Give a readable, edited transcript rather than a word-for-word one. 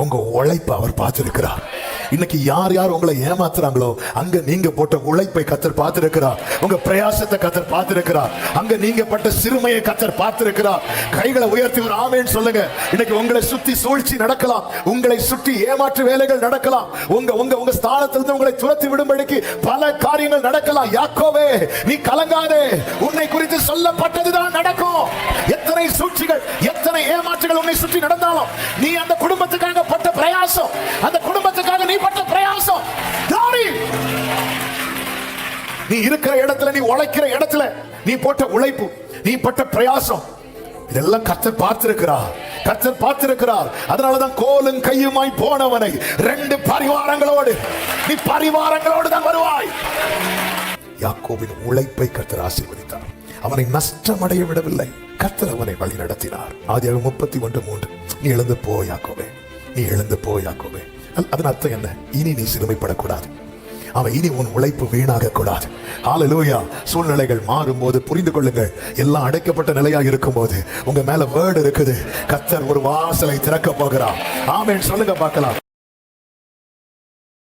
உங்க உழைப்பை அவர் பார்த்திருக்கிறார். இன்னைக்கு யார் யார் உங்களை ஏமாத்துறாங்களோ அங்க நீங்க போட்ட உழைப்பை கர்த்தர் பார்த்திருக்கிறார். உங்க பிரயாசத்தை கர்த்தர் பார்த்திருக்கிறார். அங்க நீங்க பட்ட சிறுமையை கர்த்தர் பார்த்திருக்கிறார். கைகளை உயர்த்தி ஒரு ஆமென் சொல்லுங்க. இன்னைக்கு உங்களை சுத்தி சூழ்ச்சி நடக்கலாம், உங்களை சுற்றி ஏமாற்று வேலைகள் நடக்கலாம், உங்க ஸ்தானத்திலிருந்து உங்களை துரத்தி விடும்படிக்கு பல காரியங்கள் நடக்கலாம். யாக்கோவே நீ கலங்காதே, உன்னை குறித்து சொல்லப்பட்டதுதான் நடக்கும். எத்தனை சூழ்ச்சிகள், எத்தனை ஏமாற்றுகள் உன்னை சுற்றி நடந்தாலும் நீ அந்த குடும்பத்துக்காக பட்ட பிரயாசம், அந்த குடும்பத்துக்காக நீ பட்ட பிரயாசம், நீ இருக்கிற இடத்துல, நீ உழைக்கிற இடத்துல நீ போட்ட உழைப்பு, நீ பட்ட பிரயாசம், இதெல்லாம் கர்த்தர் பார்த்திருக்கிறார். கர்த்தர் பார்த்திருக்கிறார். அதனாலதான் கோலும் கையுமாய் போனவனை 2 பரிவாரங்களோடு நீ பரிவாரங்களோடு தான் வருவாய். யாக்கோபின் உழைப்பை கர்த்தர் ஆசீர்வதித்தார். அவனை நஷ்டமடைய விடவில்லை. கர்த்தர் அவனை வழி நடத்தினார். ஆதியாகமம் 31:3 நீ எழுந்து போ யாக்கோபே, நீ எழுந்து போ யாக்கோபே. அதன் அர்த்தம் என்ன? இனி நீ சிறுமைப்படக்கூடாது. அவன் இனி உன் உழைப்பு வீணாக கூடாது. ஹல்லேலூயா. சூழ்நிலைகள் மாறும்போது புரிந்து கொள்ளுங்கள், எல்லாம் அடைக்கப்பட்ட நிலையாக இருக்கும் போது உங்க மேல வேர்டு இருக்குது. கர்த்தர் ஒரு வாசலை திறக்க போகிறார். ஆமென் சொல்லுங்க பார்க்கலாம்.